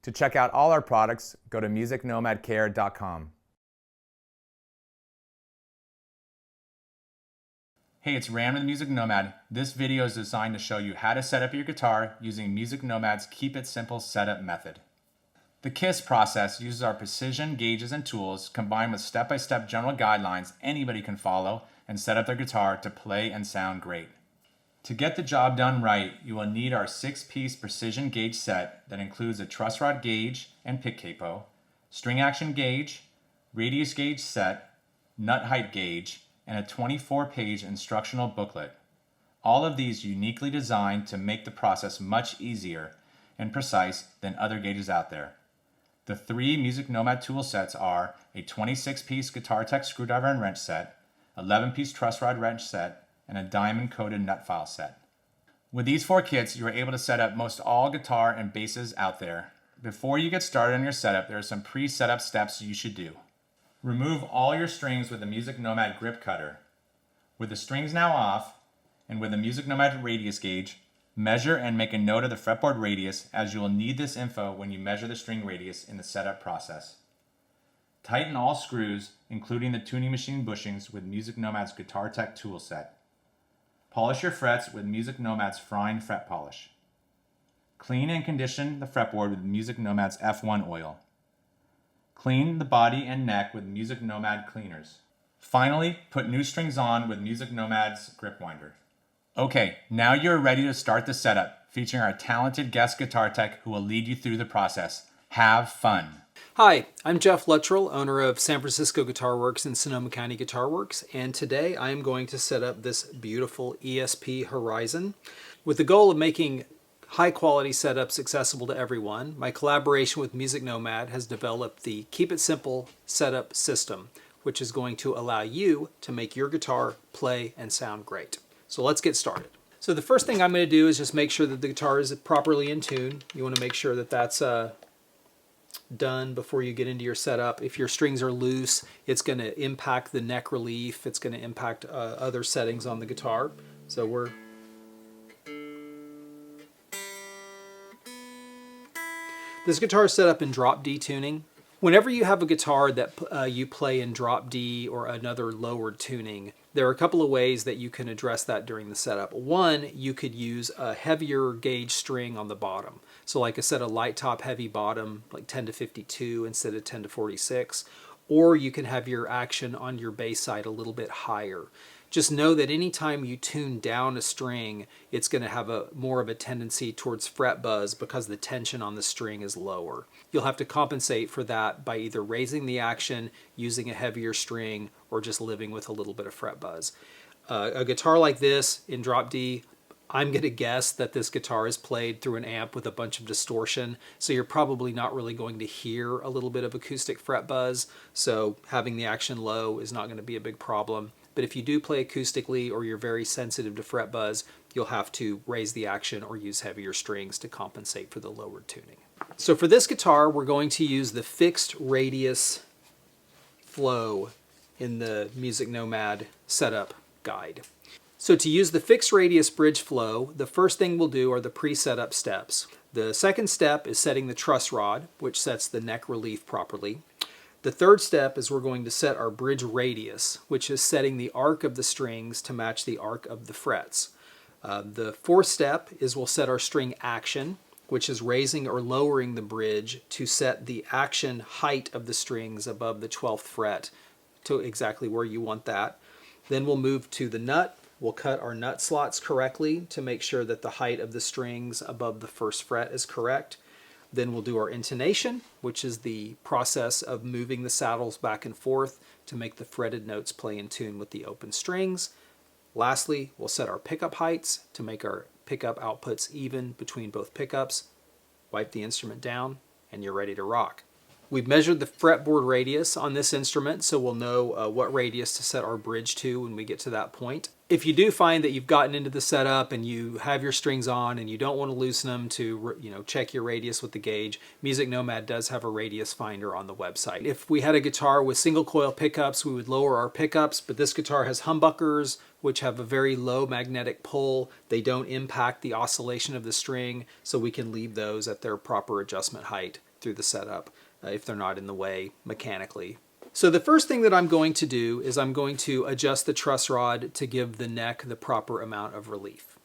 To check out all our products, go to musicnomadcare.com. Hey, it's Rand with Music Nomad. This video is designed to show you how to set up your guitar using Music Nomad's Keep It Simple setup method. The KISS process uses our precision gauges and tools combined with step-by-step general guidelines anybody can follow and set up their guitar to play and sound great. To get the job done right, you will need our 6-piece precision gauge set that includes a truss rod gauge and pick capo, string action gauge, radius gauge set, nut height gauge, and a 24-page instructional booklet. All of these uniquely designed to make the process much easier and precise than other gauges out there. The 3 Music Nomad tool sets are a 26-piece Guitar Tech screwdriver and wrench set, 11-piece truss rod wrench set, and a diamond-coated nut file set. With these 4 kits, you are able to set up most all guitar and basses out there. Before you get started on your setup, there are some pre-setup steps you should do. Remove all your strings with the Music Nomad grip cutter. With the strings now off, and with the Music Nomad radius gauge, measure and make a note of the fretboard radius, as you will need this info when you measure the string radius in the setup process. Tighten all screws, including the tuning machine bushings, with Music Nomad's Guitar Tech tool set. Polish your frets with Music Nomad's Fine Fret Polish. Clean and condition the fretboard with Music Nomad's F1 oil. Clean the body and neck with Music Nomad cleaners. Finally, put new strings on with Music Nomad's grip winder. Okay, now you're ready to start the setup, featuring our talented guest guitar tech who will lead you through the process. Have fun! Hi, I'm Geoff Luttrell, owner of San Francisco Guitar Works and Sonoma County Guitar Works, and today I am going to set up this beautiful ESP Horizon. With the goal of making high-quality setups accessible to everyone, my collaboration with Music Nomad has developed the Keep It Simple setup system, which is going to allow you to make your guitar play and sound great. So let's get started. So the first thing I'm going to do is just make sure that the guitar is properly in tune. You want to make sure that that's done before you get into your setup. If your strings are loose, it's going to impact the neck relief. It's going to impact other settings on the guitar. So this guitar is set up in drop D tuning. Whenever you have a guitar that you play in drop D or another lowered tuning, there are a couple of ways that you can address that during the setup. One, you could use a heavier gauge string on the bottom. So like I said, a light top, heavy bottom, like 10 to 52 instead of 10 to 46. Or you can have your action on your bass side a little bit higher. Just know that anytime you tune down a string, it's going to have more of a tendency towards fret buzz because the tension on the string is lower. You'll have to compensate for that by either raising the action, using a heavier string, or just living with a little bit of fret buzz. A guitar like this in drop D, I'm going to guess that this guitar is played through an amp with a bunch of distortion, so you're probably not really going to hear a little bit of acoustic fret buzz, so having the action low is not going to be a big problem. But if you do play acoustically or you're very sensitive to fret buzz, you'll have to raise the action or use heavier strings to compensate for the lowered tuning. So for this guitar, we're going to use the fixed radius flow in the Music Nomad setup guide. So to use the fixed radius bridge flow, the first thing we'll do are the pre-setup steps. The second step is setting the truss rod, which sets the neck relief properly. The third step is we're going to set our bridge radius, which is setting the arc of the strings to match the arc of the frets. The fourth step is we'll set our string action, which is raising or lowering the bridge to set the action height of the strings above the 12th fret to exactly where you want that. Then we'll move to the nut. We'll cut our nut slots correctly to make sure that the height of the strings above the first fret is correct. Then we'll do our intonation, which is the process of moving the saddles back and forth to make the fretted notes play in tune with the open strings. Lastly, we'll set our pickup heights to make our pickup outputs even between both pickups. Wipe the instrument down, and you're ready to rock. We've measured the fretboard radius on this instrument, so we'll know what radius to set our bridge to when we get to that point. if you do find that you've gotten into the setup and you have your strings on and you don't want to loosen them to, check your radius with the gauge, MusicNomad does have a radius finder on the website. If we had a guitar with single coil pickups, we would lower our pickups, but this guitar has humbuckers, which have a very low magnetic pull. They don't impact the oscillation of the string, so we can leave those at their proper adjustment height through the setup if they're not in the way mechanically. So the first thing that I'm going to do is I'm going to adjust the truss rod to give the neck the proper amount of relief.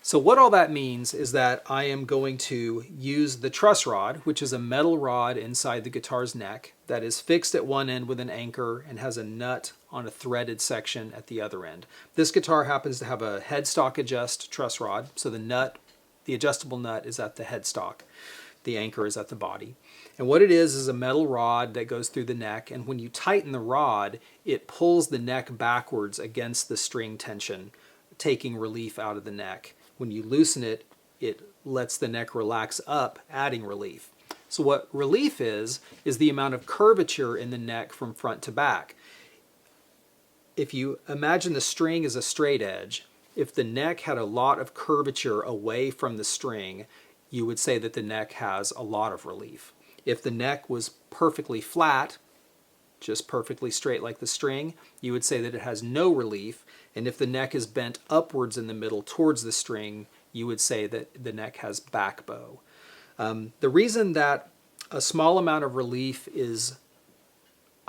So what all that means is that I am going to use the truss rod, which is a metal rod inside the guitar's neck that is fixed at one end with an anchor and has a nut on a threaded section at the other end. This guitar happens to have a headstock adjust truss rod, so the adjustable nut is at the headstock. The anchor is at the body. And what it is a metal rod that goes through the neck, and when you tighten the rod, it pulls the neck backwards against the string tension, taking relief out of the neck. When you loosen it, it lets the neck relax up, adding relief. So what relief is the amount of curvature in the neck from front to back. If you imagine the string as a straight edge, if the neck had a lot of curvature away from the string, you would say that the neck has a lot of relief. If the neck was perfectly flat, just perfectly straight like the string, you would say that it has no relief. And if the neck is bent upwards in the middle towards the string, you would say that the neck has back bow. The reason that a small amount of relief is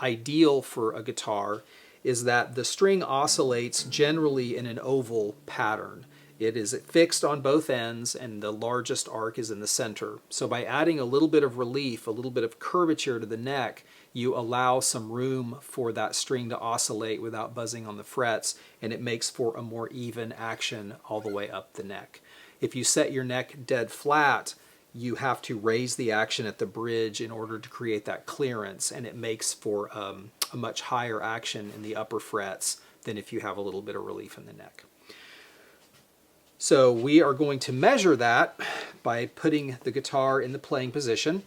ideal for a guitar is that the string oscillates generally in an oval pattern. It is fixed on both ends and the largest arc is in the center. So by adding a little bit of relief, a little bit of curvature to the neck, you allow some room for that string to oscillate without buzzing on the frets, and it makes for a more even action all the way up the neck. If you set your neck dead flat, you have to raise the action at the bridge in order to create that clearance, and it makes for a much higher action in the upper frets than if you have a little bit of relief in the neck. So we are going to measure that by putting the guitar in the playing position.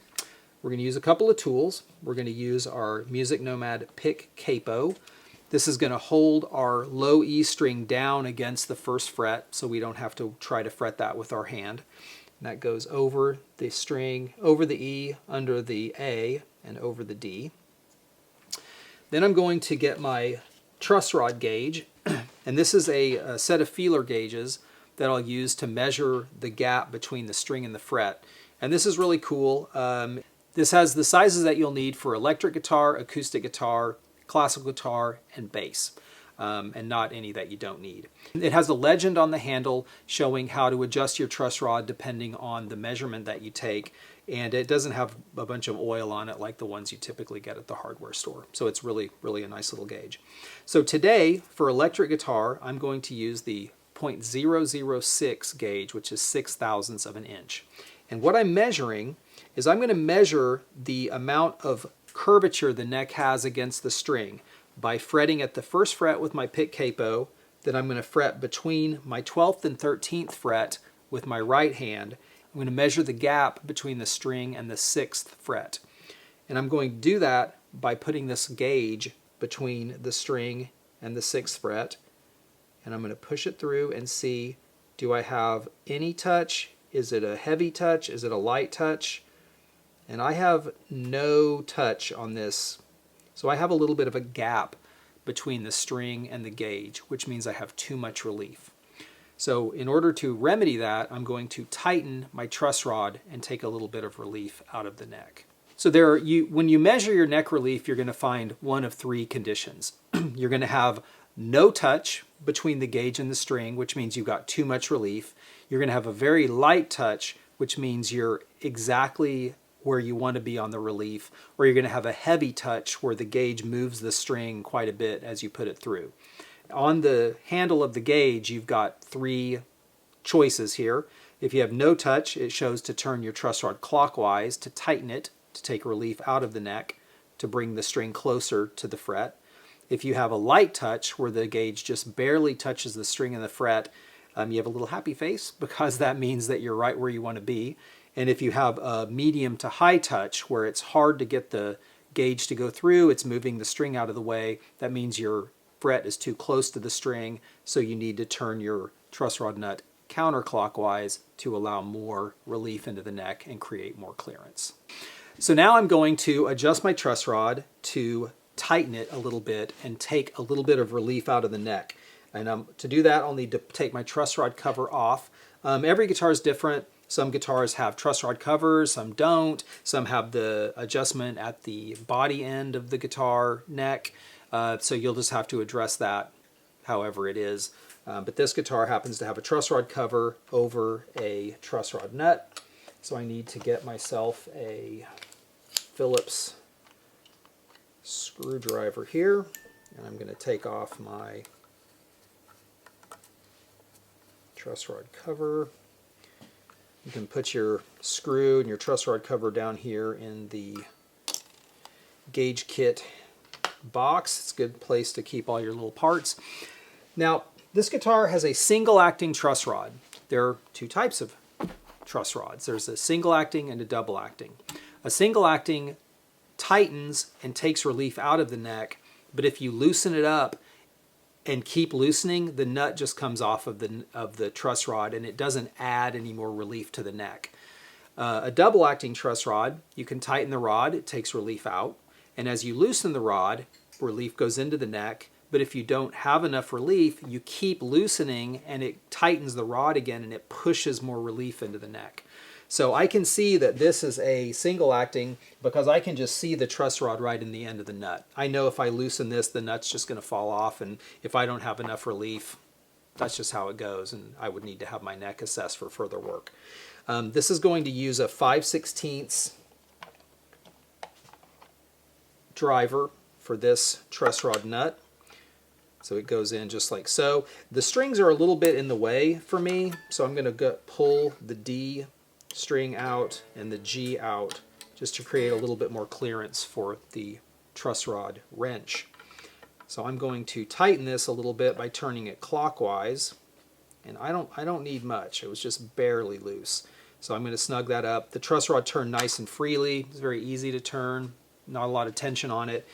We're going to use a couple of tools. We're going to use our MusicNomad pick capo. This is going to hold our low E string down against the first fret so we don't have to try to fret that with our hand. And that goes over the string, over the E, under the A, and over the D. Then I'm going to get my truss rod gauge, and this is a set of feeler gauges that I'll use to measure the gap between the string and the fret. And this is really cool. This has the sizes that you'll need for electric guitar, acoustic guitar, classical guitar, and bass, and not any that you don't need. It has a legend on the handle showing how to adjust your truss rod depending on the measurement that you take, and it doesn't have a bunch of oil on it like the ones you typically get at the hardware store. So it's really, really a nice little gauge. So today, for electric guitar, I'm going to use the .006 gauge, which is 6/1000ths of an inch. And what I'm measuring is I'm going to measure the amount of curvature the neck has against the string by fretting at the first fret with my pick capo. Then I'm going to fret between my 12th and 13th fret with my right hand. I'm going to measure the gap between the string and the 6th fret. And I'm going to do that by putting this gauge between the string and the 6th fret. And I'm going to push it through and see, do I have any touch? Is it a heavy touch? Is it a light touch? And I have no touch on this. So I have a little bit of a gap between the string and the gauge, which means I have too much relief. So in order to remedy that, I'm going to tighten my truss rod and take a little bit of relief out of the neck. So when you measure your neck relief, you're going to find one of three conditions. You're going to have no touch between the gauge and the string, which means you've got too much relief. You're going to have a very light touch, which means you're exactly where you want to be on the relief, or you're going to have a heavy touch where the gauge moves the string quite a bit as you put it through. On the handle of the gauge, you've got three choices here. If you have no touch, it shows to turn your truss rod clockwise to tighten it, to take relief out of the neck, to bring the string closer to the fret. If you have a light touch where the gauge just barely touches the string and the fret, you have a little happy face because that means that you're right where you want to be. And if you have a medium to high touch where it's hard to get the gauge to go through, it's moving the string out of the way, that means you're fret is too close to the string, so you need to turn your truss rod nut counterclockwise to allow more relief into the neck and create more clearance. So now I'm going to adjust my truss rod to tighten it a little bit and take a little bit of relief out of the neck. And to do that, I'll need to take my truss rod cover off. Every guitar is different. Some guitars have truss rod covers, some don't. Some have the adjustment at the body end of the guitar neck. So you'll just have to address that however it is. But this guitar happens to have a truss rod cover over a truss rod nut. So I need to get myself a Phillips screwdriver here. And I'm going to take off my truss rod cover. You can put your screw and your truss rod cover down here in the gauge kit box. It's a good place to keep all your little parts. Now, this guitar has a single acting truss rod. There are two types of truss rods. There's a single acting and a double acting. A single acting tightens and takes relief out of the neck, but if you loosen it up and keep loosening, the nut just comes off of the truss rod and it doesn't add any more relief to the neck. A double acting truss rod, you can tighten the rod, it takes relief out, and as you loosen the rod, relief goes into the neck. But if you don't have enough relief, you keep loosening and it tightens the rod again and it pushes more relief into the neck. So I can see that this is a single acting because I can just see the truss rod right in the end of the nut. I know if I loosen this, the nut's just going to fall off, and if I don't have enough relief, that's just how it goes, and I would need to have my neck assessed for further work. This is going to use a 5/16 driver for this truss rod nut. So it goes in just like so. The strings are a little bit in the way for me, so I'm going to pull the D string out and the G out just to create a little bit more clearance for the truss rod wrench. So I'm going to tighten this a little bit by turning it clockwise, and I don't need much. It was just barely loose. So I'm going to snug that up. The truss rod turned nice and freely. It's very easy to turn, not a lot of tension on it.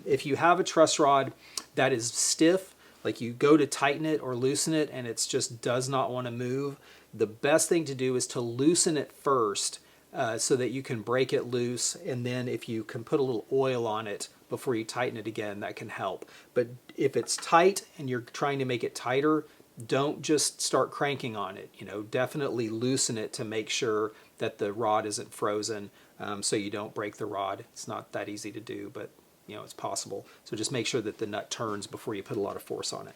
If you have a truss rod that is stiff, like you go to tighten it or loosen it and it just does not want to move, the best thing to do is to loosen it first so that you can break it loose, and then if you can put a little oil on it before you tighten it again, that can help. But if it's tight and you're trying to make it tighter, don't just start cranking on it. Definitely loosen it to make sure that the rod isn't frozen, so you don't break the rod. It's not that easy to do, but it's possible. So just make sure that the nut turns before you put a lot of force on it.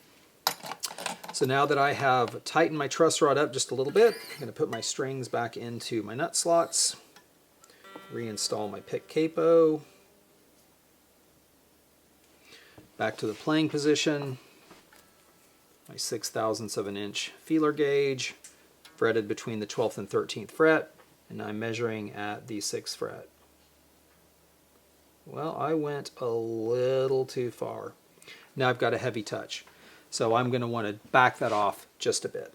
So now that I have tightened my truss rod up just a little bit, I'm going to put my strings back into my nut slots, reinstall my pick capo, back to the playing position, my 6/1000 of an inch feeler gauge, fretted between the 12th and 13th fret, and I'm measuring at the 6th fret. Well, I went a little too far. Now I've got a heavy touch. So I'm going to want to back that off just a bit.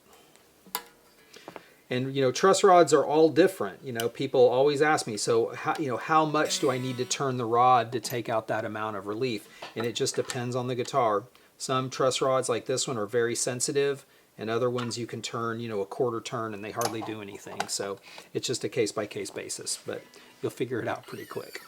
And truss rods are all different. People always ask me, so how much do I need to turn the rod to take out that amount of relief? And it just depends on the guitar. Some truss rods like this one are very sensitive, and other ones you can turn, a quarter turn and they hardly do anything. So it's just a case by case basis, but you'll figure it out pretty quick.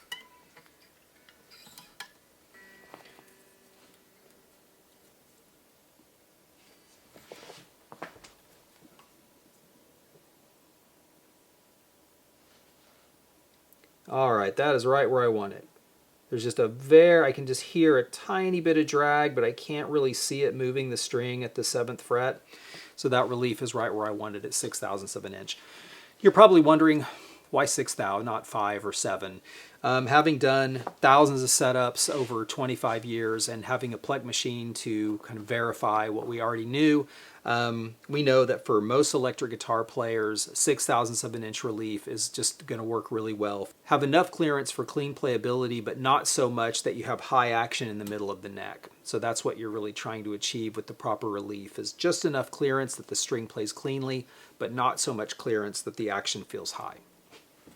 All right, that is right where I want it. There's just I can just hear a tiny bit of drag, but I can't really see it moving the string at the 7th fret. So that relief is right where I want it at 6/1000 of an inch. You're probably wondering, why 6/1000, not 5 or 7? Having done thousands of setups over 25 years and having a Plek machine to kind of verify what we already knew, we know that for most electric guitar players, 6/1000 of an inch relief is just going to work really well. Have enough clearance for clean playability, but not so much that you have high action in the middle of the neck. So that's what you're really trying to achieve with the proper relief, is just enough clearance that the string plays cleanly, but not so much clearance that the action feels high.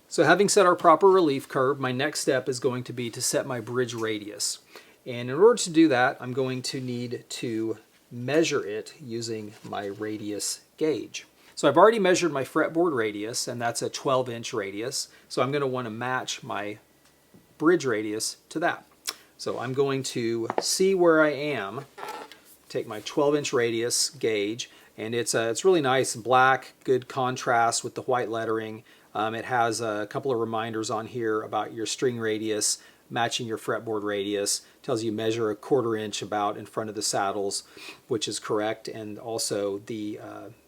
So having set our proper relief curve, my next step is going to be to set my bridge radius. And in order to do that, I'm going to need to measure it using my radius gauge. So I've already measured my fretboard radius, and that's a 12-inch radius. So I'm going to want to match my bridge radius to that. So I'm going to see where I am, take my 12-inch radius gauge, and it's really nice, black, good contrast with the white lettering. It has a couple of reminders on here about your string radius, matching your fretboard radius. Tells you measure 1/4 inch about in front of the saddles, which is correct, and also the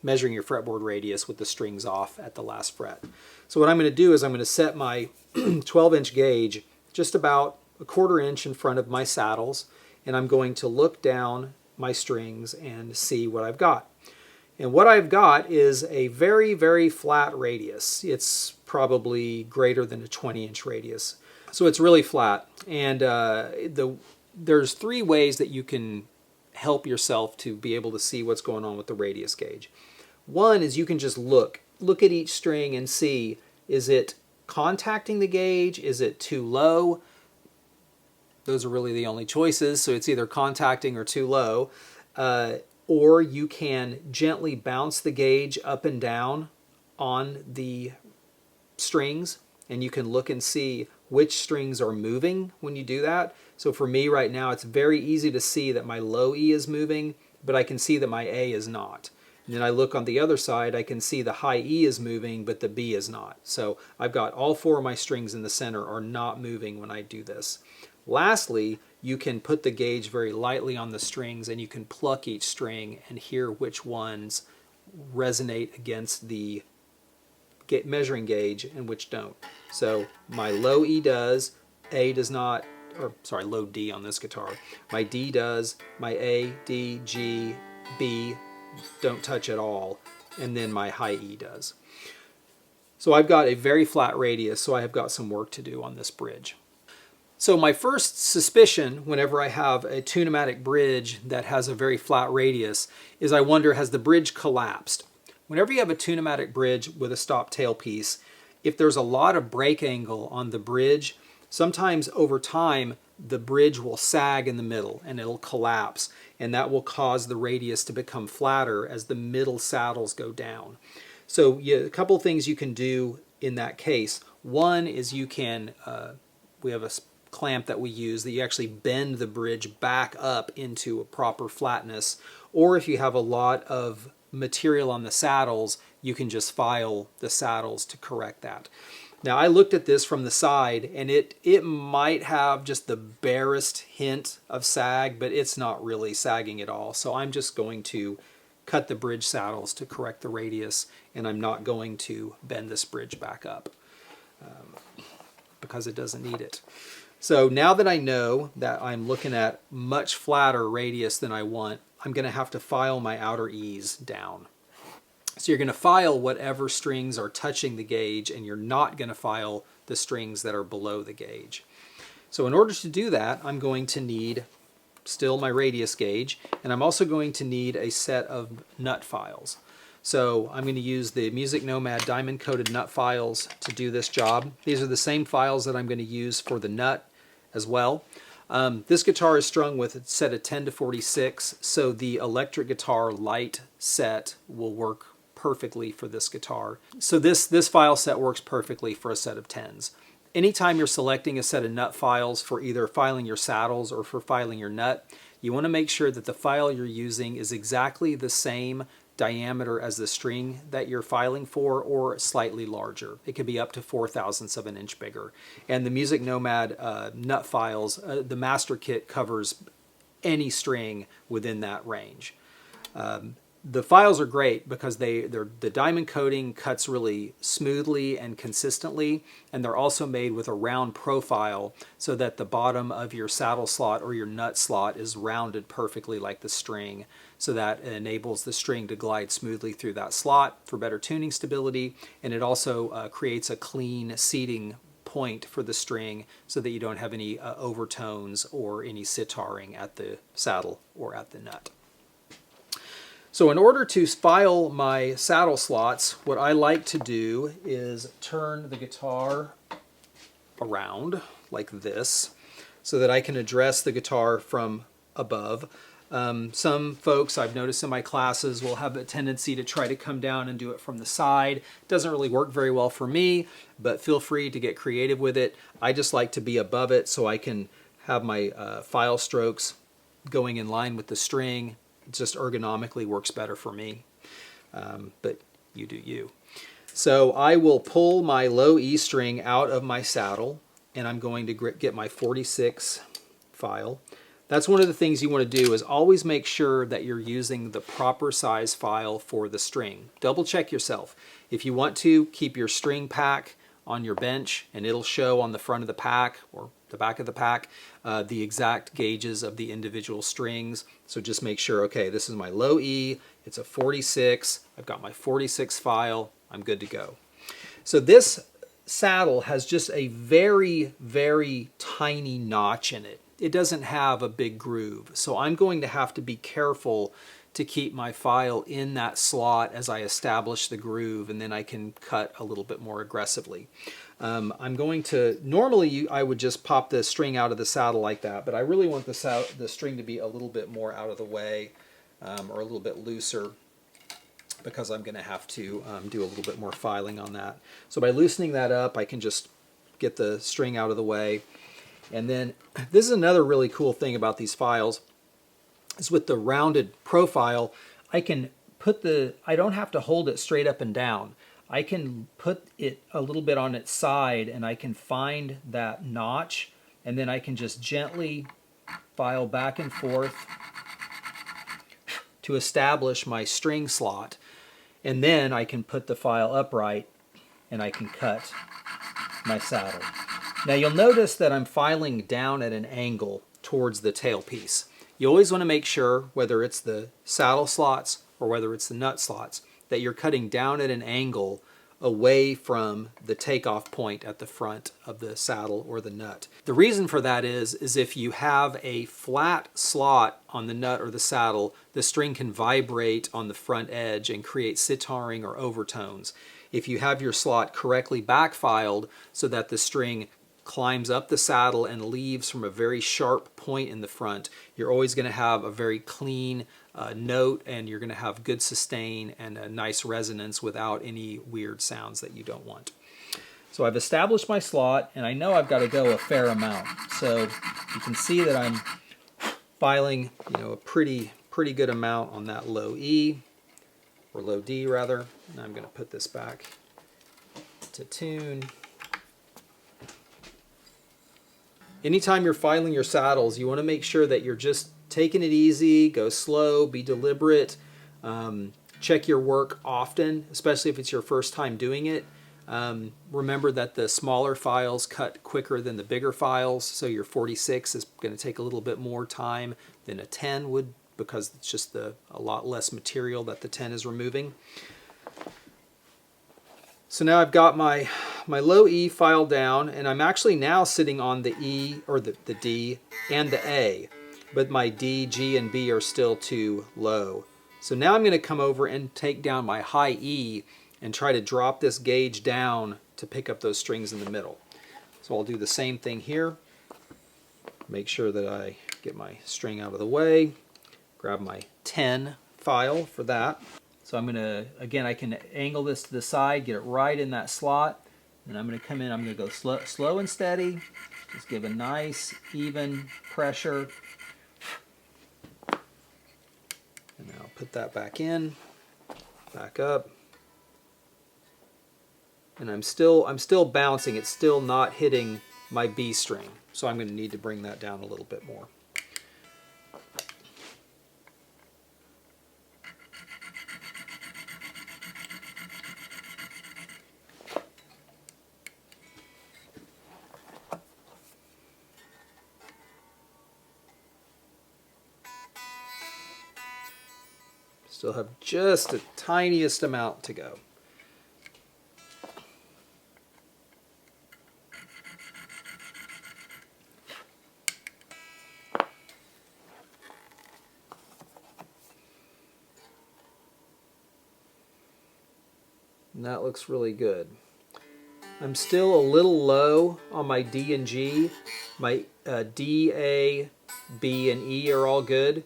measuring your fretboard radius with the strings off at the last fret. So what I'm going to do is I'm going to set my 12-inch gauge just about 1/4 inch in front of my saddles, and I'm going to look down my strings and see what I've got. And what I've got is a very, very flat radius. It's probably greater than a 20-inch radius. So it's really flat. And there's 3 ways that you can help yourself to be able to see what's going on with the radius gauge. One is you can just look at each string and see, is it contacting the gauge? Is it too low? Those are really the only choices. So it's either contacting or too low. Or you can gently bounce the gauge up and down on the strings, and you can look and see which strings are moving when you do that. So for me right now, it's very easy to see that my low E is moving, but I can see that my A is not. And then I look on the other side, I can see the high E is moving, but the B is not. So I've got all 4 of my strings in the center are not moving when I do this. Lastly, you can put the gauge very lightly on the strings, and you can pluck each string and hear which ones resonate against the measuring gauge and which don't. So my low E does, A does not, or sorry, low D on this guitar. My D does, my A, D, G, B don't touch at all, and then my high E does. So I've got a very flat radius, so I have got some work to do on this bridge. So my first suspicion whenever I have a tune-o-matic bridge that has a very flat radius is I wonder, has the bridge collapsed? Whenever you have a tune-o-matic bridge with a stop tailpiece, if there's a lot of break angle on the bridge, sometimes over time the bridge will sag in the middle and it'll collapse, and that will cause the radius to become flatter as the middle saddles go down. So a couple things you can do in that case. One is you can, we have a clamp that we use that you actually bend the bridge back up into a proper flatness, or if you have a lot of material on the saddles, you can just file the saddles to correct that. Now I looked at this from the side, and it might have just the barest hint of sag, but it's not really sagging at all. So I'm just going to cut the bridge saddles to correct the radius, and I'm not going to bend this bridge back up because it doesn't need it. So now that I know that I'm looking at much flatter radius than I want, I'm going to have to file my outer E's down. So you're going to file whatever strings are touching the gauge, and you're not going to file the strings that are below the gauge. So in order to do that, I'm going to need still my radius gauge, and I'm also going to need a set of nut files. So I'm going to use the MusicNomad diamond-coated nut files to do this job. These are the same files that I'm going to use for the nut as well. This guitar is strung with a set of 10 to 46, so the electric guitar light set will work perfectly for this guitar. So this file set works perfectly for a set of 10s. Anytime you're selecting a set of nut files for either filing your saddles or for filing your nut, you want to make sure that the file you're using is exactly the same diameter as the string that you're filing for, or slightly larger. It could be up to 4/1000ths of an inch bigger. And the MusicNomad nut files, the master kit covers any string within that range. The files are great because the diamond coating cuts really smoothly and consistently, and they're also made with a round profile so that the bottom of your saddle slot or your nut slot is rounded perfectly like the string, so that it enables the string to glide smoothly through that slot for better tuning stability, and it also creates a clean seating point for the string so that you don't have any overtones or any sitaring at the saddle or at the nut. So in order to file my saddle slots, what I like to do is turn the guitar around like this. so that I can address the guitar from above. Some folks I've noticed in my classes will have a tendency to try to come down and do it from the side. It doesn't really work very well for me, but feel free to get creative with it. I just like to be above it so I can have my file strokes going in line with the string. It just ergonomically works better for me, but you do you. So I will pull my low E string out of my saddle, and I'm going to get my 46 file. That's one of the things you want to do, is always make sure that you're using the proper size file for the string. Double check yourself. If you want to, keep your string pack on your bench, and it'll show on the front of the pack or the back of the pack the exact gauges of the individual strings. So just make sure, okay, this is my low E, it's a 46, I've got my 46 file, I'm good to go. So this saddle has just a very, very tiny notch in it. It doesn't have a big groove, so I'm going to have to be careful to keep my file in that slot as I establish the groove, and then I can cut a little bit more aggressively. I'm going to, normally I would just pop the string out of the saddle like that, but I really want the string to be a little bit more out of the way, or a little bit looser, because I'm going to have to do a little bit more filing on that. So by loosening that up, I can just get the string out of the way. And then this is another really cool thing about these files, is with the rounded profile, I can put I don't have to hold it straight up and down. I can put it a little bit on its side, and I can find that notch, and then I can just gently file back and forth to establish my string slot. And then I can put the file upright, and I can cut my saddle. Now you'll notice that I'm filing down at an angle towards the tailpiece. You always want to make sure, whether it's the saddle slots or whether it's the nut slots, that you're cutting down at an angle away from the takeoff point at the front of the saddle or the nut. The reason for that is if you have a flat slot on the nut or the saddle, the string can vibrate on the front edge and create sitaring or overtones. If you have your slot correctly backfiled so that the string climbs up the saddle and leaves from a very sharp point in the front, you're always going to have a very clean note, and you're going to have good sustain and a nice resonance without any weird sounds that you don't want. So I've established my slot, and I know I've got to go a fair amount. So you can see that I'm filing, a pretty good amount on that low E, or low D rather. And I'm going to put this back to tune. Anytime you're filing your saddles, you want to make sure that you're just taking it easy, go slow, be deliberate, check your work often, especially if it's your first time doing it. Remember that the smaller files cut quicker than the bigger files, so your 46 is going to take a little bit more time than a 10 would, because it's just a lot less material that the 10 is removing. So now I've got my low E file down, and I'm actually now sitting on the E, or the D, and the A, but my D, G, and B are still too low. So now I'm going to come over and take down my high E and try to drop this gauge down to pick up those strings in the middle. So I'll do the same thing here. Make sure that I get my string out of the way, grab my 10 file for that. So I'm going to, again, I can angle this to the side, get it right in that slot, and I'm going to come in, I'm going to go slow and steady, just give a nice, even pressure. And then I'll put that back in, back up. And I'm still bouncing, it's still not hitting my B string. So I'm going to need to bring that down a little bit more. Still have just the tiniest amount to go. And that looks really good. I'm still a little low on my D and G. My D, A, B, and E are all good,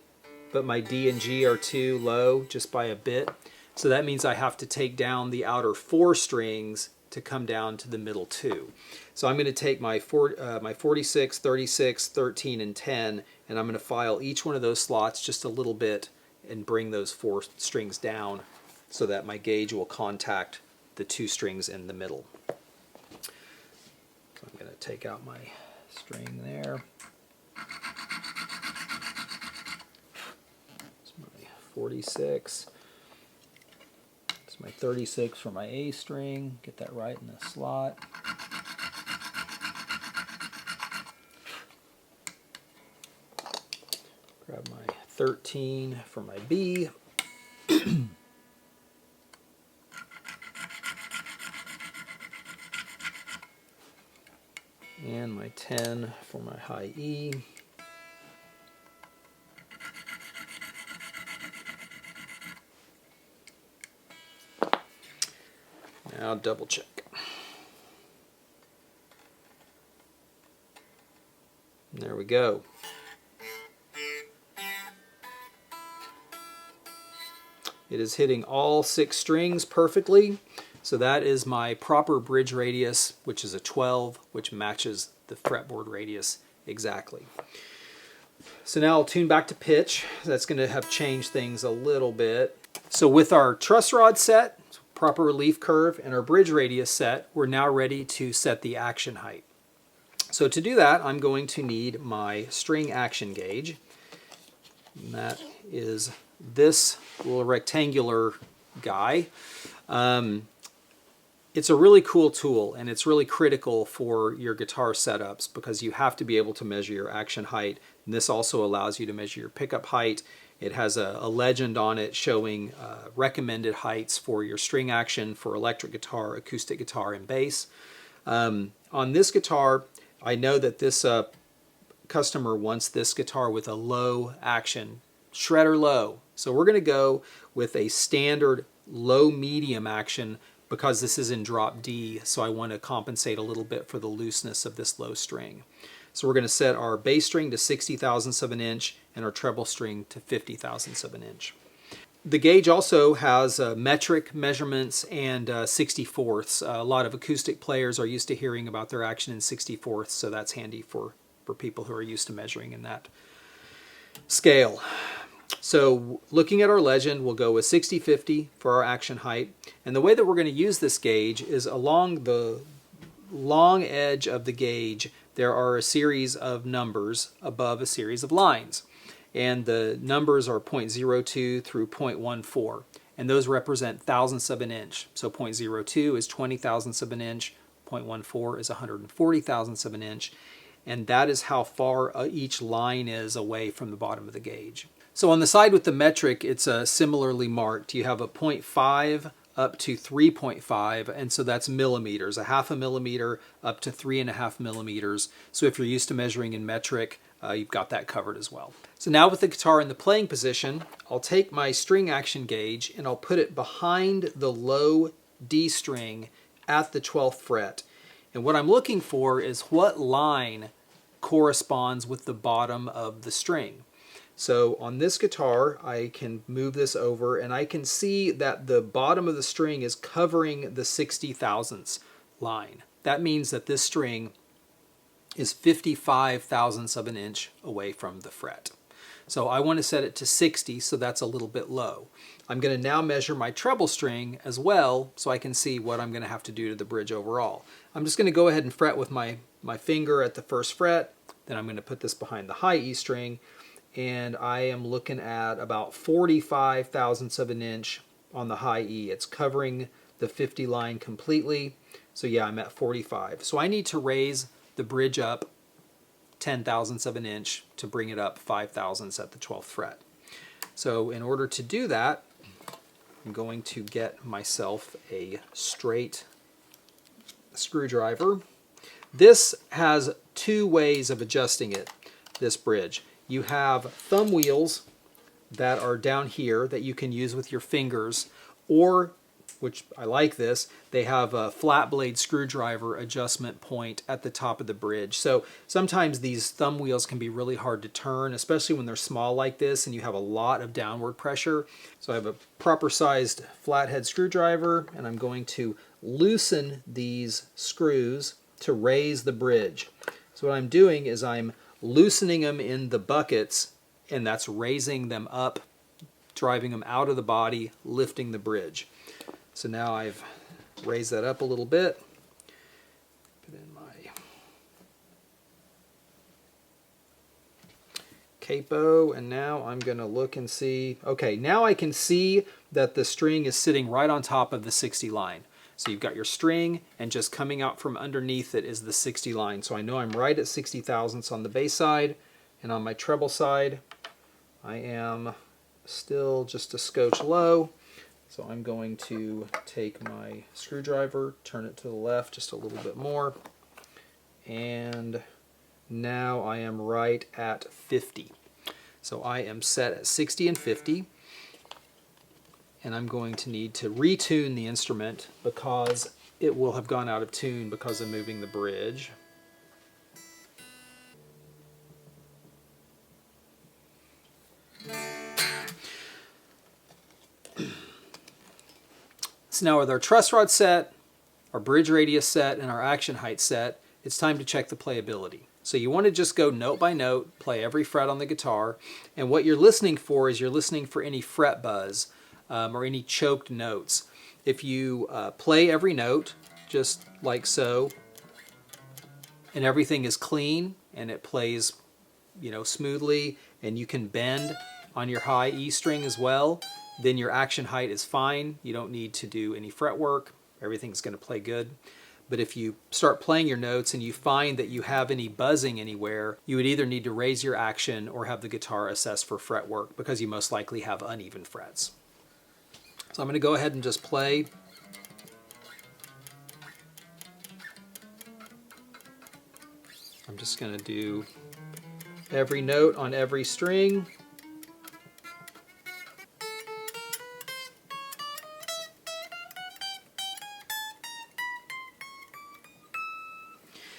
but my D and G are too low just by a bit. So that means I have to take down the outer 4 strings to come down to the middle 2. So I'm going to take my 46, 36, 13, and 10, and I'm going to file each one of those slots just a little bit and bring those 4 strings down so that my gauge will contact the 2 strings in the middle. So I'm going to take out my string there. It's my 46. It's my 36 for my A string. Get that right in the slot. Grab my 13 for my B. And my 10 for my high E. Now double check. And there we go. It is hitting all 6 strings perfectly. So that is my proper bridge radius, which is a 12, which matches the fretboard radius exactly. So now I'll tune back to pitch. That's going to have changed things a little bit. So with our truss rod set, proper relief curve, and our bridge radius set, we're now ready to set the action height. So to do that, I'm going to need my string action gauge. And that is this little rectangular guy. It's a really cool tool, and it's really critical for your guitar setups because you have to be able to measure your action height. And this also allows you to measure your pickup height. It has a legend on it showing recommended heights for your string action for electric guitar, acoustic guitar, and bass. On this guitar, I know that this customer wants this guitar with a low action, shredder low. So we're going to go with a standard low medium action because this is in drop D, so I want to compensate a little bit for the looseness of this low string. So we're going to set our bass string to 60 thousandths of an inch and our treble string to 50 thousandths of an inch. The gauge also has metric measurements and 64ths. A lot of acoustic players are used to hearing about their action in 64ths, so that's handy for people who are used to measuring in that scale. So looking at our legend, we'll go with 60-50 for our action height. And the way that we're going to use this gauge is along the long edge of the gauge, there are a series of numbers above a series of lines. And the numbers are 0.02 through 0.14. And those represent thousandths of an inch. So 0.02 is 20 thousandths of an inch, 0.14 is 140 thousandths of an inch. And that is how far each line is away from the bottom of the gauge. So on the side with the metric, it's similarly marked. You have a 0.5 up to 3.5, and so that's millimeters, a half a millimeter up to 3.5 millimeters. So if you're used to measuring in metric, you've got that covered as well. So now with the guitar in the playing position, I'll take my string action gauge and I'll put it behind the low D string at the 12th fret. And what I'm looking for is what line corresponds with the bottom of the string. So on this guitar, I can move this over and I can see that the bottom of the string is covering the 60 thousandths line. That means that this string is 55 thousandths of an inch away from the fret. So I want to set it to 60, so that's a little bit low. I'm going to now measure my treble string as well so I can see what I'm going to have to do to the bridge overall. I'm just going to go ahead and fret with my finger at the first fret, then I'm going to put this behind the high E string, and I am looking at about 45 thousandths of an inch on the high E. It's covering the 50 line completely, so yeah, I'm at 45. So I need to raise the bridge up 10 thousandths of an inch to bring it up 5 thousandths at the 12th fret. So in order to do that, I'm going to get myself a straight screwdriver. This has 2 ways of adjusting it, this bridge. You have thumb wheels that are down here that you can use with your fingers, or which I like this, they have a flat blade screwdriver adjustment point at the top of the bridge. So sometimes these thumb wheels can be really hard to turn, especially when they're small like this and you have a lot of downward pressure. So I have a proper sized flathead screwdriver, and I'm going to loosen these screws to raise the bridge. So what I'm doing is I'm loosening them in the buckets, and that's raising them up, driving them out of the body, lifting the bridge. So now I've raised that up a little bit. Put in my capo, and now I'm going to look and see. Okay, now I can see that the string is sitting right on top of the 60 line. So you've got your string, and just coming out from underneath it is the 60 line. So I know I'm right at 60 thousandths on the bass side, and on my treble side, I am still just a scotch low. So I'm going to take my screwdriver, turn it to the left just a little bit more, and now I am right at 50. So I am set at 60 and 50, and I'm going to need to retune the instrument because it will have gone out of tune because of moving the bridge. So now with our truss rod set, our bridge radius set, and our action height set, it's time to check the playability. So you want to just go note by note, play every fret on the guitar, and what you're listening for is you're listening for any fret buzz or any choked notes. If you play every note, just like so, and everything is clean and it plays, smoothly, and you can bend on your high E string as well, then your action height is fine. You don't need to do any fret work. Everything's going to play good. But if you start playing your notes and you find that you have any buzzing anywhere, you would either need to raise your action or have the guitar assessed for fret work because you most likely have uneven frets. So I'm going to go ahead and just play. I'm just going to do every note on every string.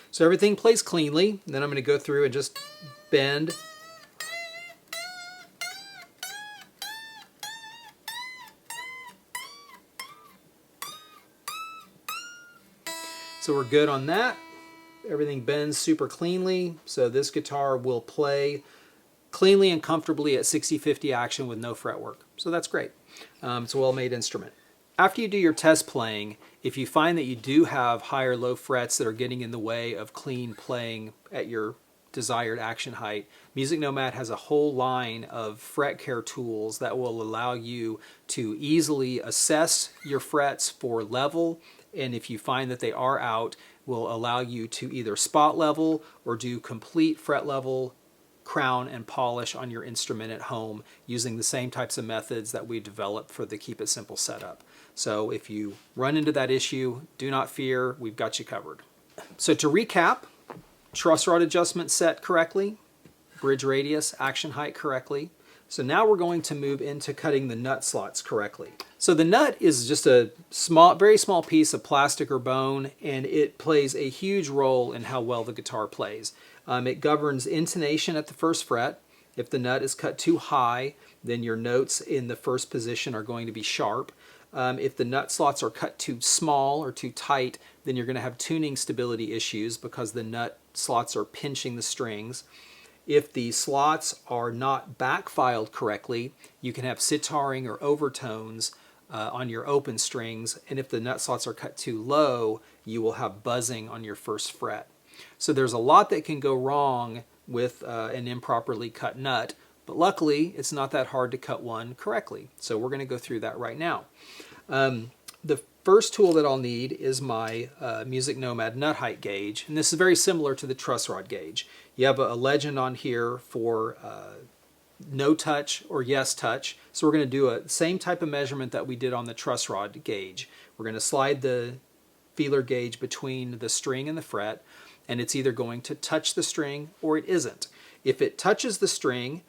So everything plays cleanly, and then I'm going to go through and just bend. So we're good on that. Everything bends super cleanly, so this guitar will play cleanly and comfortably at 60-50 action with no fretwork. So that's great. It's a well-made instrument. After you do your test playing, if you find that you do have high or low frets that are getting in the way of clean playing at your desired action height, MusicNomad has a whole line of fret care tools that will allow you to easily assess your frets for level, and if you find that they are out, will allow you to either spot level or do complete fret level crown and polish on your instrument at home using the same types of methods that we developed for the Keep It Simple setup. So if you run into that issue, do not fear, we've got you covered. So to recap, truss rod adjustment set correctly, bridge radius, action height correctly. So now we're going to move into cutting the nut slots correctly. So the nut is just a small, very small piece of plastic or bone, and it plays a huge role in how well the guitar plays. It governs intonation at the first fret. If the nut is cut too high, then your notes in the first position are going to be sharp. If the nut slots are cut too small or too tight, then you're going to have tuning stability issues because the nut slots are pinching the strings. If the slots are not backfiled correctly, you can have sitaring or overtones on your open strings, and if the nut slots are cut too low, you will have buzzing on your first fret. So there's a lot that can go wrong with an improperly cut nut, but luckily it's not that hard to cut one correctly. So we're going to go through that right now. The first tool that I'll need is my MusicNomad nut height gauge, and this is very similar to the truss rod gauge. You have a legend on here for no touch or yes touch, so we're going to do a same type of measurement that we did on the truss rod gauge. We're going to slide the feeler gauge between the string and the fret, and it's either going to touch the string or it isn't. If it touches the string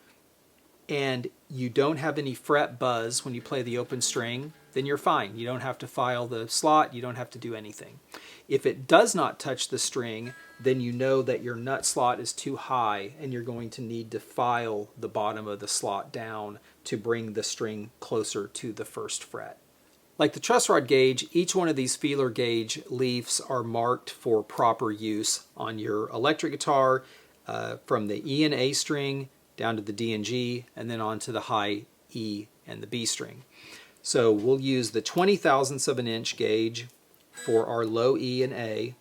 and you don't have any fret buzz when you play the open string, then you're fine. You don't have to file the slot, you don't have to do anything. If it does not touch the string, then you know that your nut slot is too high and you're going to need to file the bottom of the slot down to bring the string closer to the first fret. Like the truss rod gauge, each one of these feeler gauge leafs are marked for proper use on your electric guitar, from the E and A string down to the D and G, and then on to the high E and the B string. So we'll use the 20 thousandths of an inch gauge for our low E and A,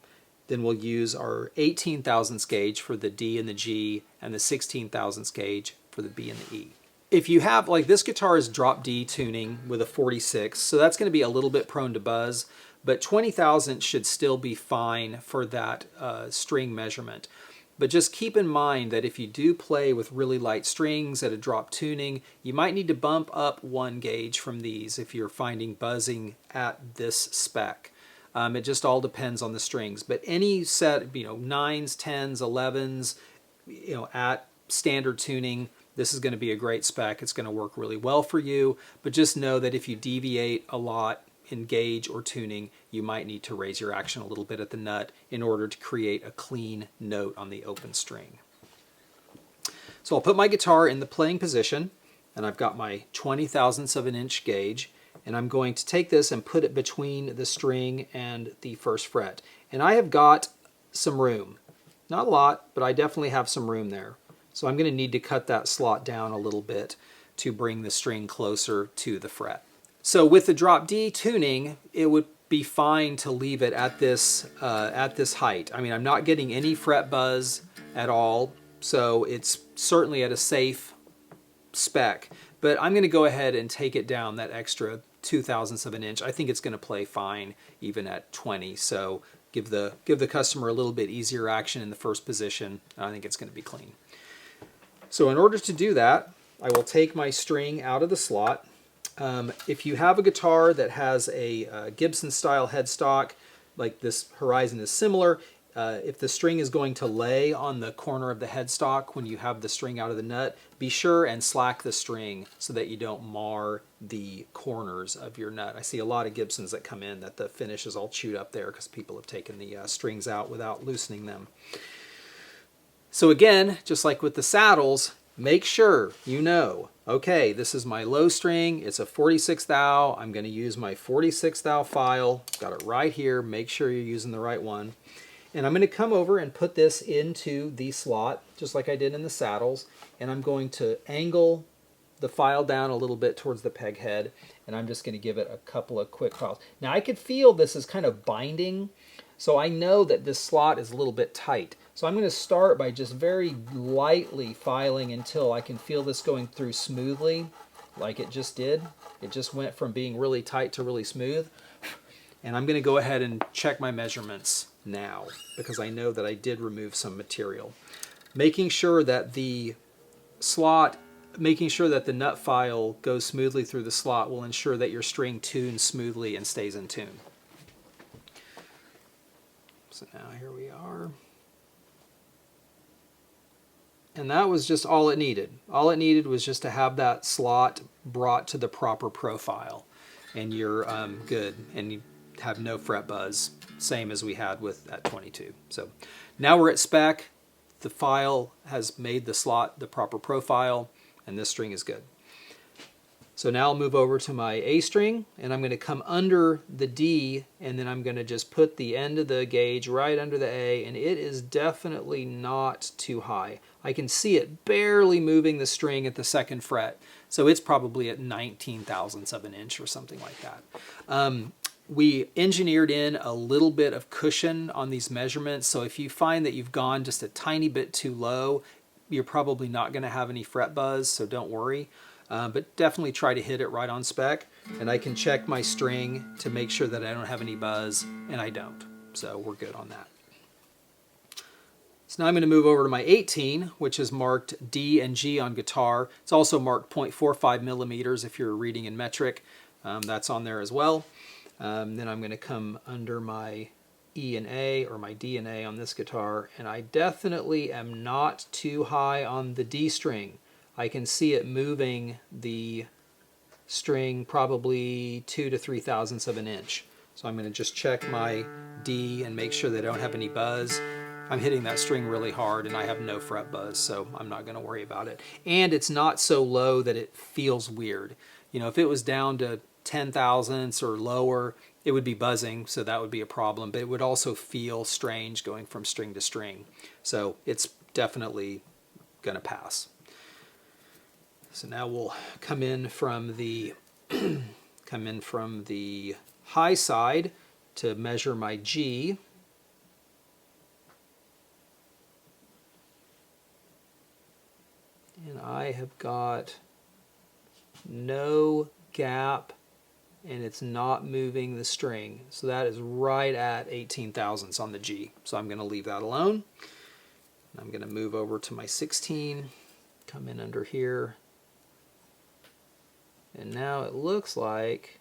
then we'll use our 18 thousandths gauge for the D and the G, and the 16 thousandths gauge for the B and the E. If you have, like this guitar is drop D tuning with a 46, so that's going to be a little bit prone to buzz, but 20 thousandths should still be fine for that string measurement. But just keep in mind that if you do play with really light strings at a drop tuning, you might need to bump up one gauge from these if you're finding buzzing at this spec. It just all depends on the strings. But any set, 9s, 10s, 11s, at standard tuning, this is going to be a great spec. It's going to work really well for you. But just know that if you deviate a lot in gauge or tuning, you might need to raise your action a little bit at the nut in order to create a clean note on the open string. So I'll put my guitar in the playing position, and I've got my 20 thousandths of an inch gauge, and I'm going to take this and put it between the string and the first fret. And I have got some room. Not a lot, but I definitely have some room there. So I'm going to need to cut that slot down a little bit to bring the string closer to the fret. So with the drop D tuning, it would be fine to leave it at this height. I mean, I'm not getting any fret buzz at all, so it's certainly at a safe spec. But I'm going to go ahead and take it down that extra 2 thousandths of an inch. I think it's going to play fine even at 20. So give the customer a little bit easier action in the first position. I think it's going to be clean. So in order to do that, I will take my string out of the slot. If you have a guitar that has a Gibson style headstock, like this Horizon is similar, if the string is going to lay on the corner of the headstock when you have the string out of the nut, be sure and slack the string so that you don't mar the corners of your nut. I see a lot of Gibsons that come in that the finish is all chewed up there because people have taken the strings out without loosening them. So again, just like with the saddles, make sure you know, okay, this is my low string, it's a 46th thou, I'm going to use my 46th thou file, got it right here, make sure you're using the right one. And I'm going to come over and put this into the slot, just like I did in the saddles, and I'm going to angle the file down a little bit towards the peg head, and I'm just going to give it a couple of quick files. Now I could feel this is kind of binding, so I know that this slot is a little bit tight. So I'm going to start by just very lightly filing until I can feel this going through smoothly, like it just did. It just went from being really tight to really smooth. And I'm going to go ahead and check my measurements now, because I know that I did remove some material. Making sure that the slot, making sure that the nut file goes smoothly through the slot will ensure that your string tunes smoothly and stays in tune. So now here we are. And that was just all it needed. All it needed was just to have that slot brought to the proper profile, and you're good, and you have no fret buzz, same as we had with at 22. So now we're at spec. The file has made the slot the proper profile, and this string is good. So now I'll move over to my A string, and I'm going to come under the D, and then I'm going to just put the end of the gauge right under the A, and it is definitely not too high. I can see it barely moving the string at the second fret, so it's probably at 19 thousandths of an inch or something like that. We engineered in a little bit of cushion on these measurements, so if you find that you've gone just a tiny bit too low, you're probably not going to have any fret buzz, so don't worry. But definitely try to hit it right on spec, and I can check my string to make sure that I don't have any buzz, and I don't. So we're good on that. So now I'm going to move over to my 18, which is marked D and G on guitar. It's also marked 0.45 millimeters if you're reading in metric. That's on there as well. Then I'm going to come under my E and A, or my D and A on this guitar, and I definitely am not too high on the D string. I can see it moving the string probably 2 to 3/1000ths of an inch. So I'm going to just check my D and make sure they don't have any buzz. I'm hitting that string really hard and I have no fret buzz, so I'm not going to worry about it. And it's not so low that it feels weird. You know, if it was down to 10/1000ths or lower, it would be buzzing, so that would be a problem. But it would also feel strange going from string to string. So it's definitely going to pass. So now we'll come in from the high side to measure my G. And I have got no gap and it's not moving the string. So that is right at 18/1000ths on the G. So I'm going to leave that alone. I'm going to move over to my 16, come in under here. And now it looks like,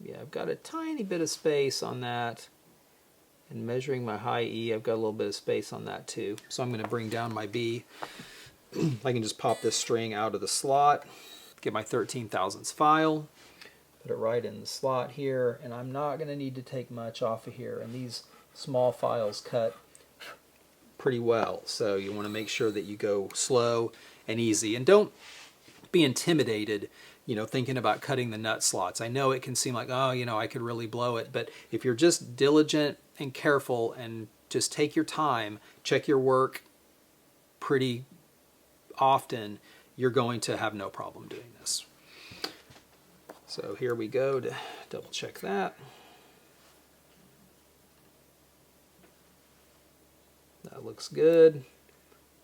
yeah, I've got a tiny bit of space on that. And measuring my high E, I've got a little bit of space on that too. So I'm going to bring down my B. I can just pop this string out of the slot, get my 13/1000ths file, put it right in the slot here, and I'm not going to need to take much off of here. And these small files cut pretty well, so you want to make sure that you go slow and easy. And don't be intimidated, you know, thinking about cutting the nut slots. I know it can seem like, oh, you know, I could really blow it, but if you're just diligent and careful and just take your time, check your work pretty often, you're going to have no problem doing this. So here we go to double check that. That looks good.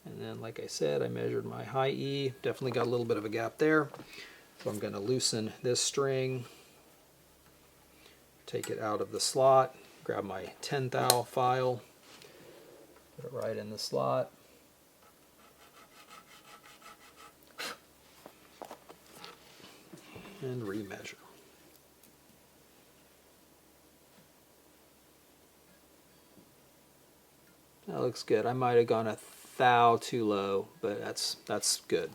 And then, like I said, I measured my high E. Definitely got a little bit of a gap there. So I'm going to loosen this string, take it out of the slot, grab my 10/10 file, put it right in the slot. And remeasure. That looks good. I might have gone a thou too low, but that's good.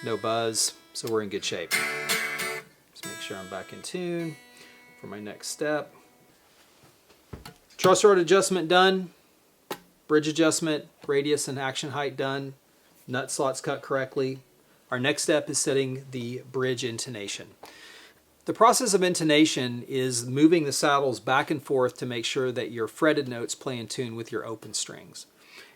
No buzz, so we're in good shape. Just make sure I'm back in tune for my next step. Truss rod adjustment done. Bridge adjustment, radius and action height done. Nut slots cut correctly. Our next step is setting the bridge intonation. The process of intonation is moving the saddles back and forth to make sure that your fretted notes play in tune with your open strings.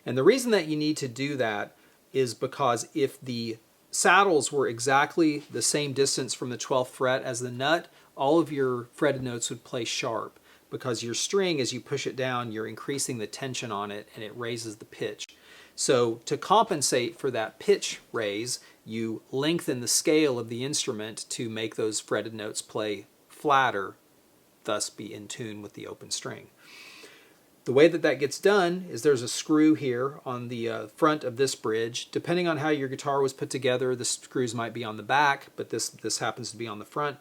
And the reason that you need to do that is because if the saddles were exactly the same distance from the 12th fret as the nut, all of your fretted notes would play sharp, because your string, as you push it down, you're increasing the tension on it and it raises the pitch. So to compensate for that pitch raise, you lengthen the scale of the instrument to make those fretted notes play flatter, thus be in tune with the open string. The way that that gets done is there's a screw here on the front of this bridge. Depending on how your guitar was put together, the screws might be on the back, but this happens to be on the front.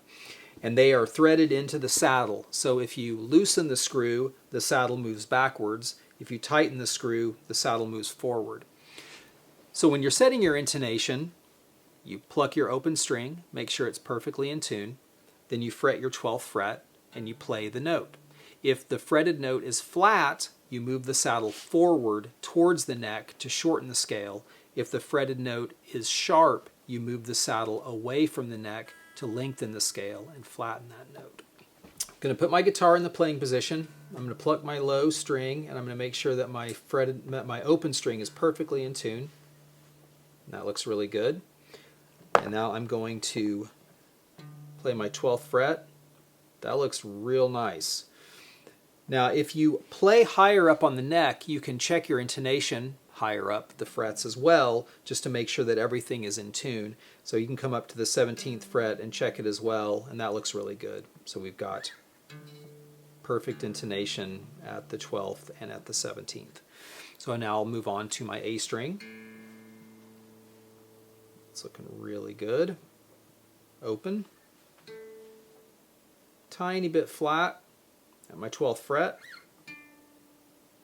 And they are threaded into the saddle. So if you loosen the screw, the saddle moves backwards. If you tighten the screw, the saddle moves forward. So when you're setting your intonation, you pluck your open string, make sure it's perfectly in tune, then you fret your 12th fret and you play the note. If the fretted note is flat, you move the saddle forward towards the neck to shorten the scale. If the fretted note is sharp, you move the saddle away from the neck to lengthen the scale and flatten that note. I'm going to put my guitar in the playing position. I'm going to pluck my low string and I'm going to make sure that my open string is perfectly in tune. That looks really good. And now I'm going to play my 12th fret. That looks real nice. Now if you play higher up on the neck, you can check your intonation higher up the frets as well, just to make sure that everything is in tune. So you can come up to the 17th fret and check it as well, and that looks really good. So we've got perfect intonation at the 12th and at the 17th. So now I'll move on to my A string. It's looking really good. Open. Tiny bit flat at my 12th fret.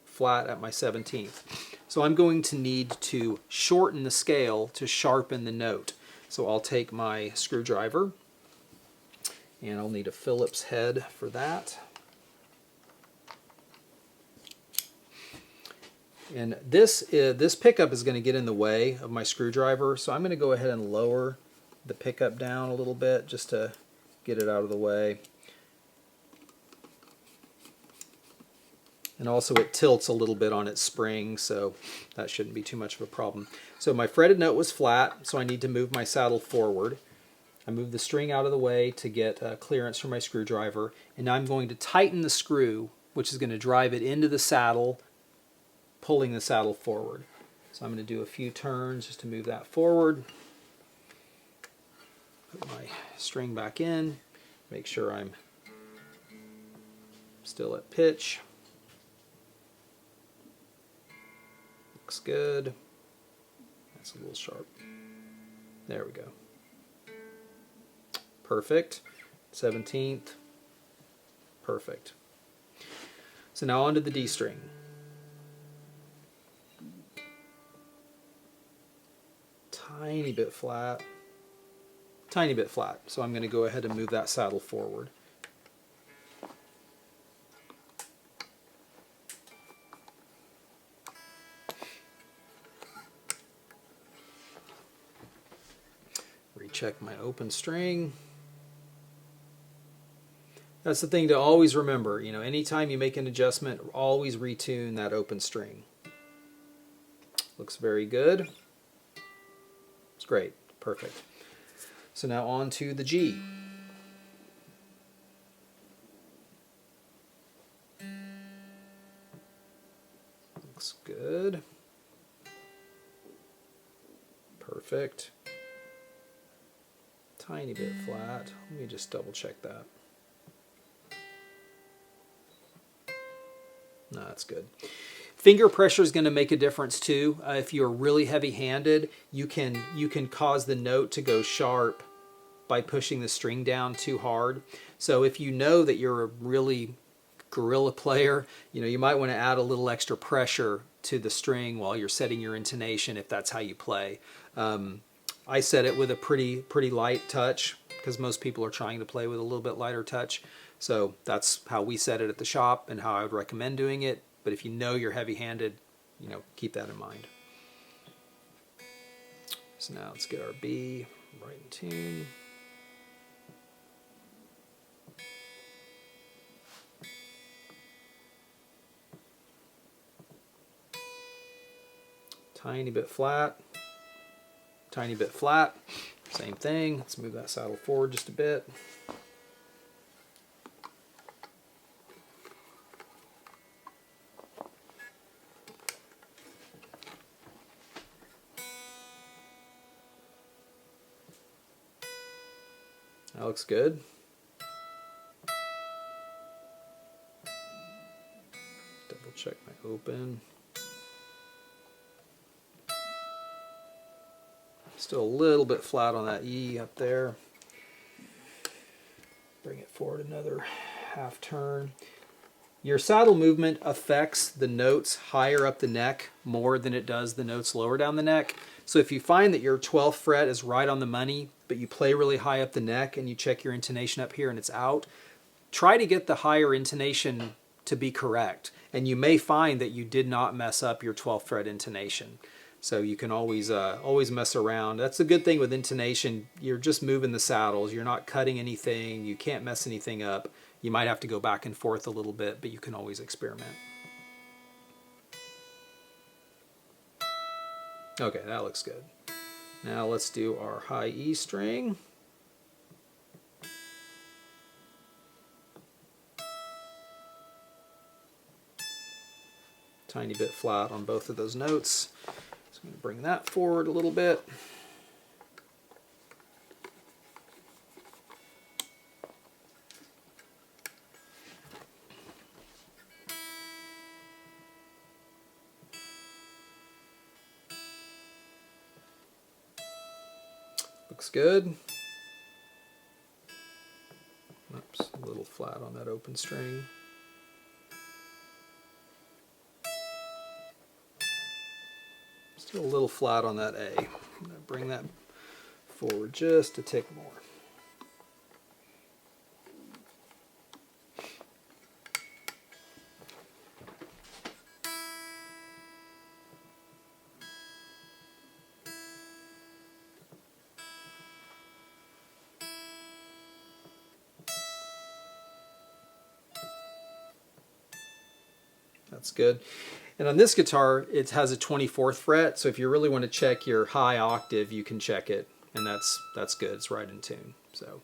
Flat at my 17th. So I'm going to need to shorten the scale to sharpen the note. So I'll take my screwdriver, and I'll need a Phillips head for that. And this pickup is going to get in the way of my screwdriver, so I'm going to go ahead and lower the pickup down a little bit just to get it out of the way. And also it tilts a little bit on its spring, so that shouldn't be too much of a problem. So my fretted note was flat, so I need to move my saddle forward. I move the string out of the way to get clearance from my screwdriver, and now I'm going to tighten the screw, which is going to drive it into the saddle, pulling the saddle forward. So I'm going to do a few turns just to move that forward. Put my string back in, make sure I'm still at pitch. Looks good. That's a little sharp. There we go. Perfect. 17th. Perfect. So now onto the D string. Tiny bit flat. Tiny bit flat. So I'm going to go ahead and move that saddle forward. Recheck my open string. That's the thing to always remember. You know, anytime you make an adjustment, always retune that open string. Looks very good. It's great. Perfect. So now on to the G. Looks good. Perfect. Tiny bit flat. Let me just double check that. No, that's good. Finger pressure is going to make a difference too. If you're really heavy-handed, you can cause the note to go sharp by pushing the string down too hard. So if you know that you're a really guerrilla player, you know, you might want to add a little extra pressure to the string while you're setting your intonation if that's how you play. I set it with a pretty light touch because most people are trying to play with a little bit lighter touch. So that's how we set it at the shop and how I would recommend doing it. But if you know you're heavy-handed, you know, keep that in mind. So now let's get our B right in tune. Tiny bit flat. Tiny bit flat. Same thing. Let's move that saddle forward just a bit. That looks good. Double check my open. Still a little bit flat on that E up there. Bring it forward another half turn. Your saddle movement affects the notes higher up the neck more than it does the notes lower down the neck. So if you find that your 12th fret is right on the money, but you play really high up the neck and you check your intonation up here and it's out, try to get the higher intonation to be correct. And you may find that you did not mess up your 12th fret intonation. So you can always mess around. That's the good thing with intonation. You're just moving the saddles. You're not cutting anything. You can't mess anything up. You might have to go back and forth a little bit, but you can always experiment. Okay, that looks good. Now let's do our high E string. Tiny bit flat on both of those notes. So I'm going to bring that forward a little bit. Looks good. Oops, a little flat on that open string. Still a little flat on that A. I'm going to bring that forward just a tick more. That's good. And on this guitar, it has a 24th fret, so if you really want to check your high octave, you can check it, and that's good. It's right in tune. So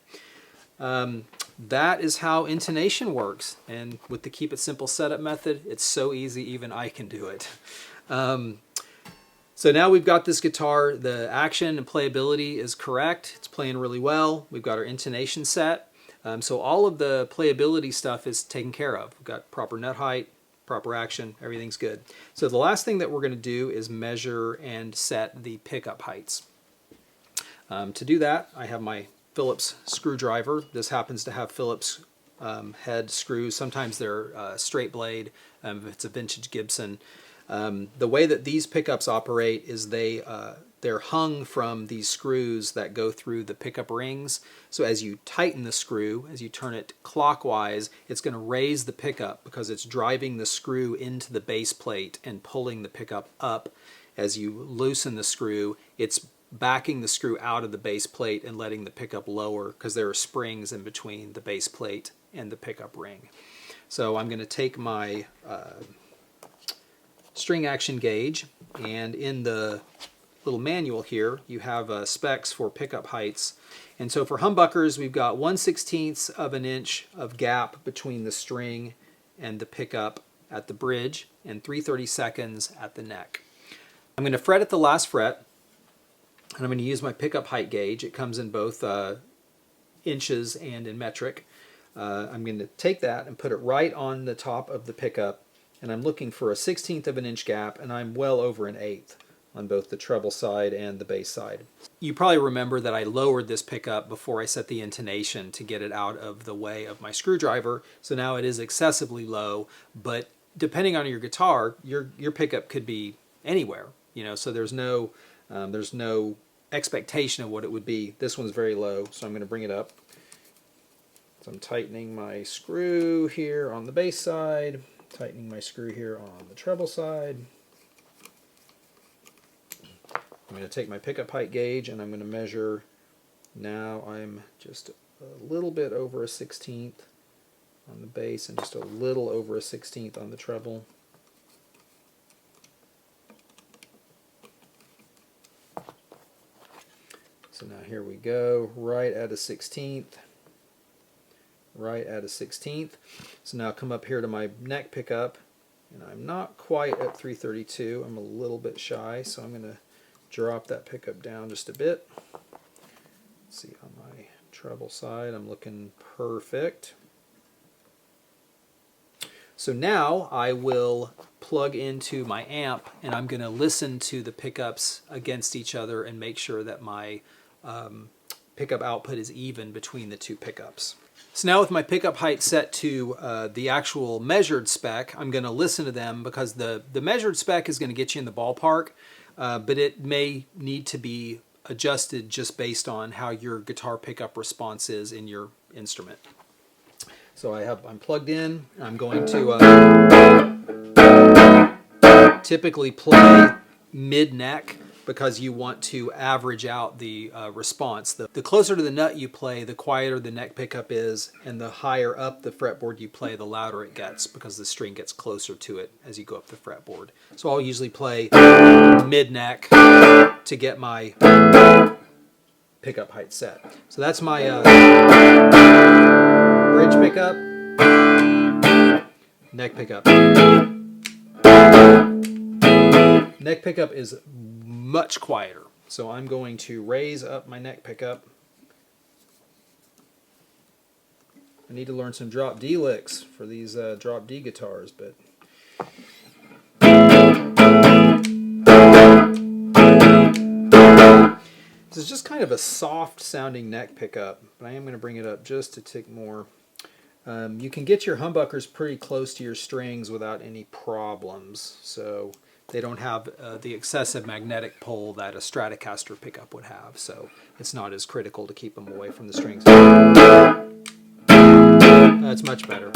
that is how intonation works. And with the Keep It Simple setup method, it's so easy, even I can do it. So now we've got this guitar, the action and playability is correct. It's playing really well. We've got our intonation set. So all of the playability stuff is taken care of. We've got proper nut height, proper action, everything's good. So the last thing that we're going to do is measure and set the pickup heights. To do that, I have my Phillips screwdriver. This happens to have Phillips head screws. Sometimes they're straight blade. If it's a vintage Gibson. The way that these pickups operate is they're hung from these screws that go through the pickup rings. So as you tighten the screw, as you turn it clockwise, it's going to raise the pickup because it's driving the screw into the base plate and pulling the pickup up. As you loosen the screw, it's backing the screw out of the base plate and letting the pickup lower because there are springs in between the base plate and the pickup ring. So I'm going to take my string action gauge, and in the little manual here you have specs for pickup heights. And so for humbuckers, we've got 1/16 of an inch of gap between the string and the pickup at the bridge, and 3/32 at the neck. I'm going to fret at the last fret, and I'm going to use my pickup height gauge. It comes in both inches and in metric. I'm going to take that and put it right on the top of the pickup, and I'm looking for a 1/16 of an inch gap, and I'm well over an 1/8 on both the treble side and the bass side. You probably remember that I lowered this pickup before I set the intonation to get it out of the way of my screwdriver, so now it is excessively low, but depending on your guitar, your pickup could be anywhere, you know, so there's no expectation of what it would be. This one's very low, so I'm going to bring it up. So I'm tightening my screw here on the bass side, tightening my screw here on the treble side. I'm going to take my pickup height gauge and I'm going to measure. Now I'm just a little bit over a 1/16 on the bass and just a little over a 1/16 on the treble. So now here we go, right at a 1/16, right at a 1/16. So now come up here to my neck pickup, and I'm not quite at 332. I'm a little bit shy, so I'm going to drop that pickup down just a bit. Let's see, on my treble side, I'm looking perfect. So now I will plug into my amp, and I'm going to listen to the pickups against each other and make sure that my pickup output is even between the two pickups. So now with my pickup height set to the actual measured spec, I'm going to listen to them because the measured spec is going to get you in the ballpark, but it may need to be adjusted just based on how your guitar pickup response is in your instrument. So I'm plugged in. I'm going to typically play mid-neck because you want to average out the response. The closer to the nut you play, the quieter the neck pickup is, and the higher up the fretboard you play, the louder it gets because the string gets closer to it as you go up the fretboard. So I'll usually play mid-neck to get my pickup height set. So that's my bridge pickup, neck pickup. Neck pickup is much quieter, so I'm going to raise up my neck pickup. I need to learn some drop D licks for these drop D guitars, but this is just kind of a soft sounding neck pickup, but I am going to bring it up just a tick more. You can get your humbuckers pretty close to your strings without any problems, so They don't have the excessive magnetic pull that a Stratocaster pickup would have, so it's not as critical to keep them away from the strings. That's much better.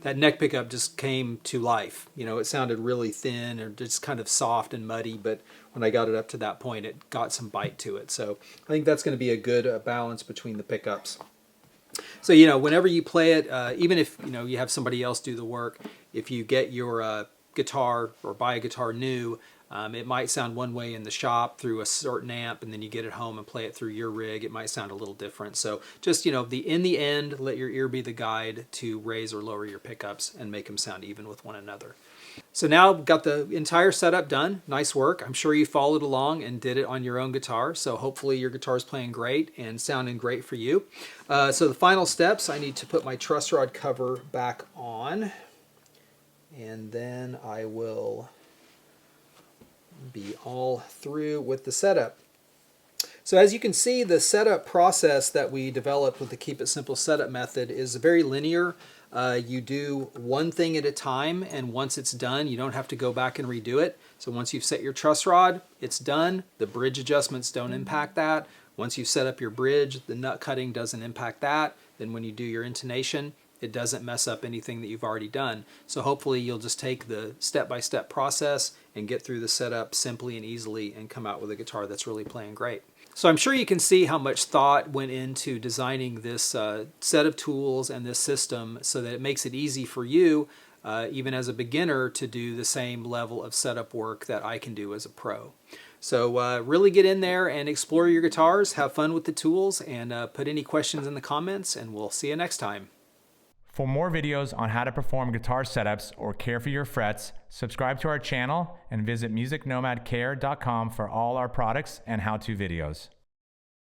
That neck pickup just came to life. You know, it sounded really thin or just kind of soft and muddy, but when I got it up to that point, it got some bite to it. So I think that's going to be a good balance between the pickups. So, you know, whenever you play it, even if, you know, you have somebody else do the work, if you get your guitar or buy a guitar new, it might sound one way in the shop through a certain amp, and then you get it home and play it through your rig. It might sound a little different. So just, you know, in the end, let your ear be the guide to raise or lower your pickups and make them sound even with one another. So now I've got the entire setup done. Nice work. I'm sure you followed along and did it on your own guitar. So hopefully your guitar is playing great and sounding great for you. So the final steps, I need to put my truss rod cover back on, and then I will be all through with the setup. So as you can see, the setup process that we developed with the Keep It Simple setup method is very linear. You do one thing at a time, and once it's done, you don't have to go back and redo it. So once you've set your truss rod, it's done. The bridge adjustments don't impact that. Once you've set up your bridge, the nut cutting doesn't impact that. Then when you do your intonation, it doesn't mess up anything that you've already done. So hopefully you'll just take the step-by-step process and get through the setup simply and easily and come out with a guitar that's really playing great. So I'm sure you can see how much thought went into designing this set of tools and this system so that it makes it easy for you, even as a beginner, to do the same level of setup work that I can do as a pro. So really get in there and explore your guitars, have fun with the tools, and put any questions in the comments, and we'll see you next time. For more videos on how to perform guitar setups or care for your frets, subscribe to our channel and visit musicnomadcare.com for all our products and how-to videos.